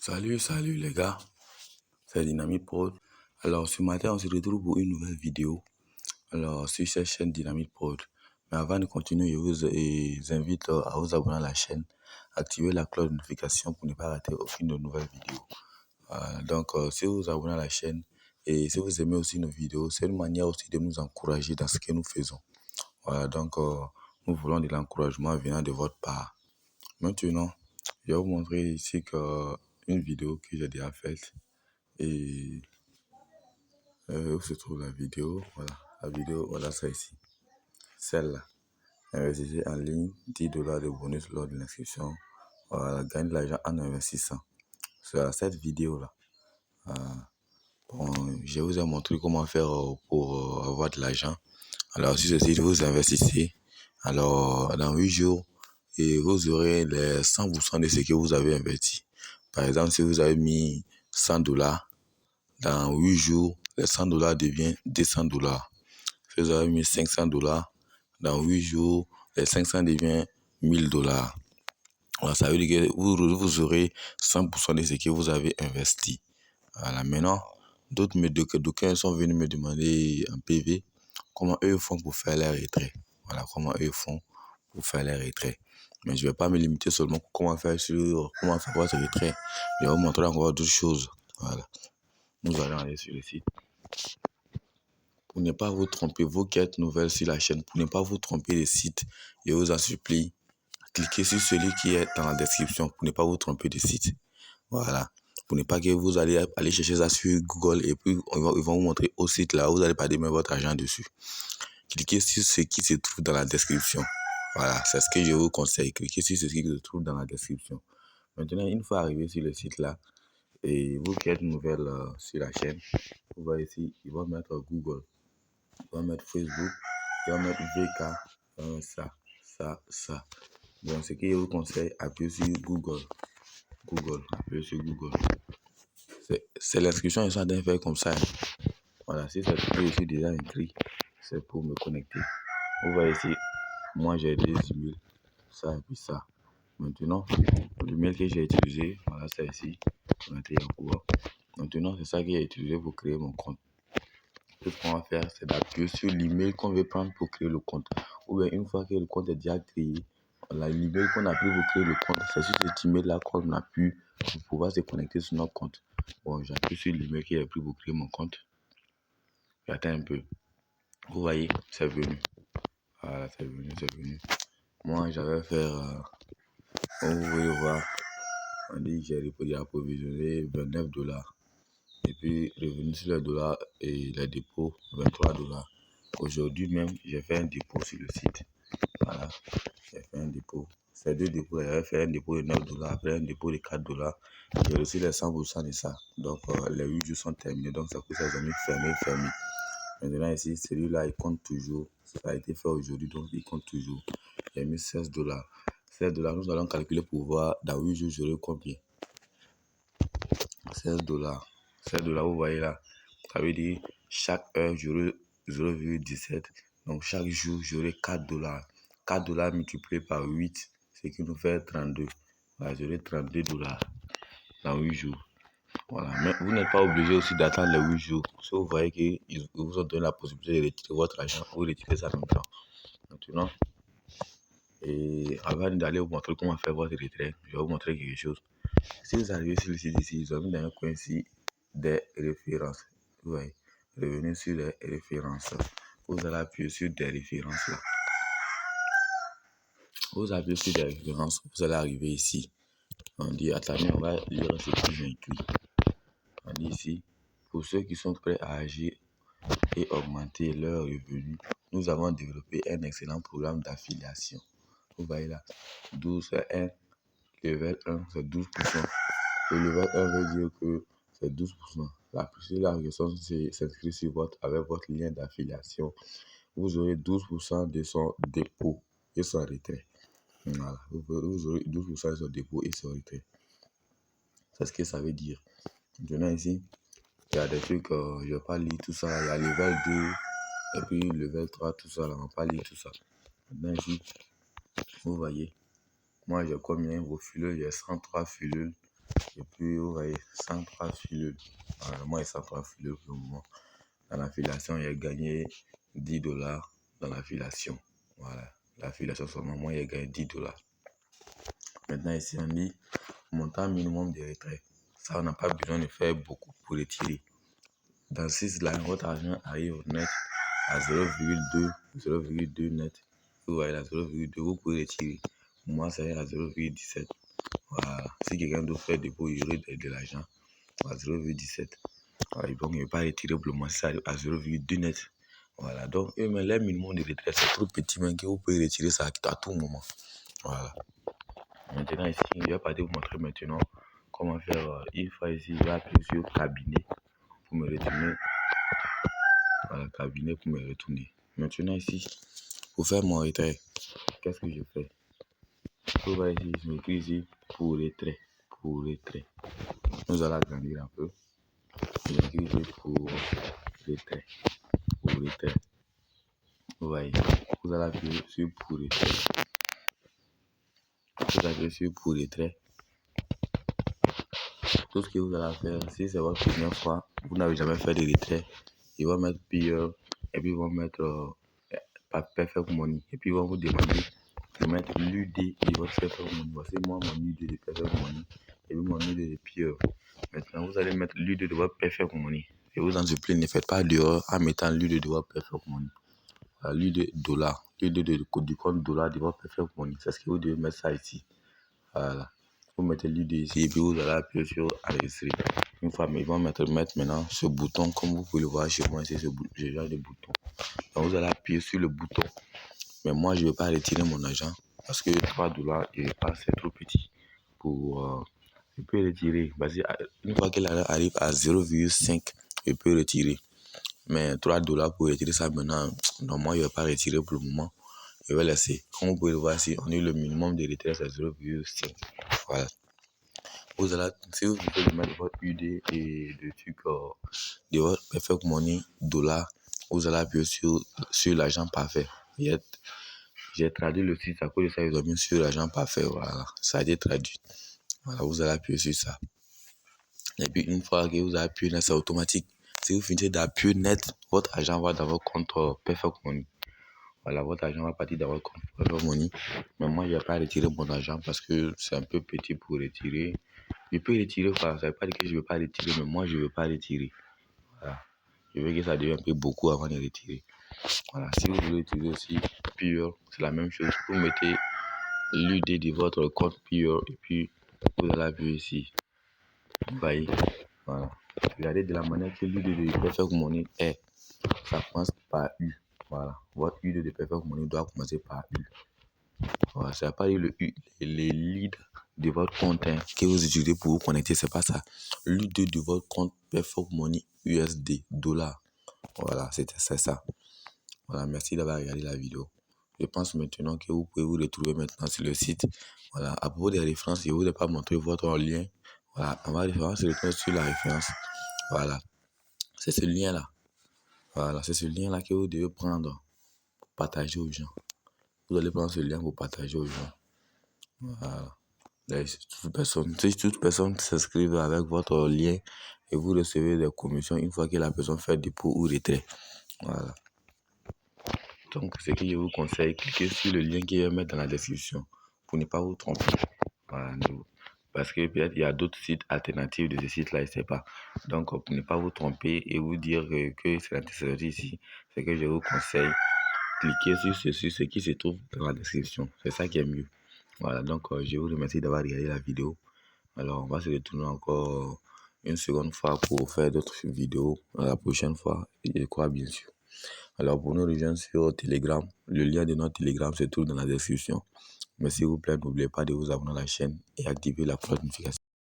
Salut les gars, c'est Dynamite Prod. Alors ce matin on se retrouve pour une nouvelle vidéo. Alors sur cette chaîne Dynamite Prod. Mais avant de continuer, je vous invite à vous abonner à la chaîne, activer la cloche de notification pour ne pas rater aucune de nouvelles vidéos. Donc si vous vous abonnez à la chaîne et si vous aimez aussi nos vidéos, c'est une manière aussi de nous encourager dans ce que nous faisons. Voilà, donc nous voulons de l'encouragement venant de votre part. Maintenant, je vais vous montrer ici une vidéo que j'ai déjà faite. Et où se trouve la vidéo? Voilà, la vidéo, voilà ça ici. Celle-là. Investissez en ligne, $10 de bonus lors de l'inscription. Voilà, gagne de l'argent en investissant. C'est cette vidéo-là. Bon, je vous ai montré comment faire pour avoir de l'argent. Alors, sur ce site, vous investissez. Alors, dans 8 jours, et vous aurez les 100% de ce que vous avez investi. Par exemple, si vous avez mis $100, dans 8 jours, les $100 deviennent $200. Si vous avez mis $500, dans 8 jours, les 500 deviennent $1000. Voilà, ça veut dire que vous aurez 100% de ce que vous avez investi. Voilà, maintenant, d'aucuns sont venus me demander en PV comment eux font pour faire les retraits. Voilà, comment eux font pour faire les retraits. Mais je ne vais pas me limiter seulement pour comment faire votre retrait. Je vais vous montrer encore d'autres choses. Voilà. Nous allons aller sur le site. Pour ne pas vous tromper, vous qui êtes nouvelle sur la chaîne, pour ne pas vous tromper de site, je vous en supplie, cliquez sur celui qui est dans la description pour ne pas vous tromper de site. Voilà. Pour ne pas que vous allez aller chercher ça sur Google et puis ils vont vous montrer au site là, vous allez pas mettre votre argent dessus. Cliquez sur ce qui se trouve dans la description. Voilà, c'est ce que je vous conseille. Cliquez sur ce qui se trouve dans la description. Maintenant, une fois arrivé sur le site là, et vous qui êtes nouvelle sur la chaîne, vous voyez ici, il va mettre Google. Il va mettre Facebook, il va mettre VK, il va mettre ça. Donc, ce que je vous conseille, appuyez sur Google. Appuyez sur Google. C'est l'inscription, ils sont en train de faire comme ça. Voilà, si c'est que je suis déjà inscrit, c'est pour me connecter. Vous voyez ici, moi j'ai des emails, ça et puis ça. Maintenant, le mail que j'ai utilisé, voilà, c'est ici. Maintenant, c'est ça que j'ai utilisé pour créer mon compte. Tout ce qu'on va faire, c'est d'appuyer sur l'email qu'on veut prendre pour créer le compte. Ou bien une fois que le compte est déjà créé, l'email qu'on a pris pour créer le compte, c'est sur cet email-là qu'on a pu pour pouvoir se connecter sur notre compte. Bon, j'appuie sur l'email que j'ai pris pour créer mon compte. J'attends un peu. Vous voyez, c'est venu. Voilà, c'est venu. Moi, j'avais fait, comme vous pouvez voir, on dit que j'ai approvisionné $29. Et puis, revenu sur les dollars et les dépôts, $23. Aujourd'hui même, j'ai fait un dépôt sur le site. Voilà, j'ai fait un dépôt. Ces deux dépôts, j'avais fait un dépôt de $9, après un dépôt de $4. J'ai reçu les 100% de ça. Donc, les 8 jours sont terminés. Donc, ça coûte ça, j'ai mis fermé. Maintenant, ici, celui-là, il compte toujours. Ça a été fait aujourd'hui, donc il compte toujours. J'ai mis $16. $16, nous allons calculer pour voir dans 8 jours, j'aurai combien. $16. $16, vous voyez là. Ça veut dire chaque heure, j'aurai 0,17. Donc chaque jour, j'aurai $4. $4 multiplié par 8, ce qui nous fait 32. Voilà, j'aurai $32 dans 8 jours. Voilà. Mais vous n'êtes pas obligé aussi d'attendre les 8 jours. Si vous voyez qu'ils vous ont donné la possibilité de retirer votre argent, vous retirez ça en même temps. Maintenant, et avant d'aller vous montrer comment faire votre retrait, je vais vous montrer quelque chose. Si vous arrivez sur le site ici, ils ont mis dans un coin ici des références. Vous voyez, revenez sur les références. Vous allez appuyer sur des références là. Vous appuyez sur des références, vous allez arriver ici. On dit, attendez, on va lire ce que j'ai écrit. On dit ici, pour ceux qui sont prêts à agir et augmenter leurs revenus, nous avons développé un excellent programme d'affiliation. Vous voyez là, 12 c'est 1, level 1 c'est 12%. Le level 1 veut dire que c'est 12%. La personne s'inscrit avec votre lien d'affiliation. Vous aurez 12% de son dépôt et son retrait. Voilà, vous aurez 12% de son dépôt et son retrait. C'est ce que ça veut dire. Maintenant ici, il y a des trucs, je ne vais pas lire tout ça. Il y a level 2 et puis level 3, tout ça. Là, on ne va pas lire tout ça. Maintenant ici, vous voyez, moi j'ai combien vos filules? J'ai 103 filules. Et puis vous voyez 103 filets. Voilà, moi, 103 filets pour le moment. Dans l'affiliation, j'ai gagné $10 dans l'affiliation. Voilà, l'affiliation seulement, moi, j'ai gagné $10. Maintenant, ici, on dit montant minimum de retrait. Ça, on n'a pas besoin de faire beaucoup pour retirer. Dans 6 là, votre argent arrive au net à 0,2 net. Vous voyez la 0,2, vous pouvez retirer. Moi, ça est à 0,17. Voilà. Si quelqu'un doit faire dépôt, il y aurait de l'argent à 0,17. Voilà. Donc, il ne peut pas retirer pour le moment, ça à 0,2 net. Voilà. Donc, les minimum de retraite, c'est trop petit, mais que vous pouvez retirer ça à tout moment. Voilà. Maintenant, ici, je vais partir vous montrer maintenant comment faire. Une fois ici, je vais appuyer sur cabinet pour me retourner. Voilà, cabinet pour me retourner. Maintenant, ici, pour faire mon retrait, qu'est-ce que je fais? Vous voyez ici, je m'écris ici pour retrait. Pour retrait. Nous allons agrandir un peu. Je m'écris ici pour retrait. Pour retrait. Vous voyez, vous allez appuyer sur pour retrait. Vous appuyez sur pour retrait. Tout ce que vous allez faire, si c'est votre première fois, vous n'avez jamais fait de retrait, ils vont mettre pire et puis ils vont mettre perfect money et puis ils vont vous demander de mettre l'UD de votre perfect money. Voici moi mon UD de perfect money et puis mon UD de pire. Maintenant vous allez mettre l'UD de votre perfect money et vous en supplie, ne faites pas d'erreur en mettant l'UD de votre perfect money. L'UD dollar, l'UD du compte dollar de votre perfect money, c'est ce que vous devez mettre ça ici. Voilà. Vous mettez l'UD ici et puis vous allez appuyer sur enregistrer. Une fois, ils vont mettre maintenant ce bouton, comme vous pouvez le voir chez moi, c'est ce genre de bouton. Donc vous allez appuyer sur le bouton. Mais moi, je ne vais pas retirer mon argent parce que $3, c'est trop petit. Je peux retirer. Une fois qu'il arrive à 0,5, je peux retirer. Mais $3 pour retirer ça maintenant, non, moi, je ne vais pas retirer pour le moment. Je vais laisser. Comme vous pouvez le voir ici, on a eu le minimum de retrait, c'est 0,5. Voilà. Vous allez, si vous voulez mettre votre UD et le truc de votre perfect money dollar, vous allez appuyer sur l'argent parfait. J'ai traduit le site à cause de ça, ils ont mis sur l'argent parfait. Voilà, ça a été traduit. Voilà, vous allez appuyer sur ça. Et puis une fois que vous avez appuyé net, c'est automatique. Si vous finissez d'appuyer net, votre argent va dans votre compte perfect money. Voilà, votre argent va partir dans votre compte perfect money. Mais moi, je ne vais pas retirer mon argent parce que c'est un peu petit pour retirer. Je peux retirer, ça ne veut pas dire que je ne veux pas retirer, mais moi, je ne veux pas retirer. Voilà. Je veux que ça devienne un peu beaucoup avant de retirer. Voilà. Si vous voulez utiliser aussi Pure, c'est la même chose. Vous mettez l'UD de votre compte Pure et puis vous allez appuyer ici. Vous voyez. Voilà. Regardez de la manière que l'UD de Perfect Money est. Ça commence par U. Voilà. Votre UD de Perfect Money doit commencer par U. Voilà. Ça n'a pas dire les leads de votre compte que vous utilisez pour vous connecter, c'est pas ça. L'UD de votre compte Perfect Money USD $. Voilà, c'est ça. Voilà, merci d'avoir regardé la vidéo. Je pense maintenant que vous pouvez vous retrouver maintenant sur le site. Voilà, à propos des références, je ne vous ai pas montré votre lien. Voilà, on va se retrouver sur la référence. Voilà, c'est ce lien-là. Voilà, c'est ce lien-là que vous devez prendre pour partager aux gens. Vous allez prendre ce lien pour partager aux gens. Voilà. Si toute personne s'inscrive avec votre lien et vous recevez des commissions une fois que la personne fait dépôt ou retrait. Voilà. Donc, ce que je vous conseille, cliquez sur le lien que je vais mettre dans la description pour ne pas vous tromper. Voilà. Parce que peut-être il y a d'autres sites alternatifs de ce site-là, je ne sais pas. Donc, pour ne pas vous tromper et vous dire que c'est l'intéressant ici, c'est que je vous conseille, cliquez sur ce qui se trouve dans la description. C'est ça qui est mieux. Voilà, donc je vous remercie d'avoir regardé la vidéo. Alors, on va se retrouver encore une seconde fois pour faire d'autres vidéos la prochaine fois. Je crois bien sûr. Alors, pour nous rejoindre sur Telegram, le lien de notre Telegram se trouve dans la description. Mais s'il vous plaît, n'oubliez pas de vous abonner à la chaîne et activer la cloche de notification.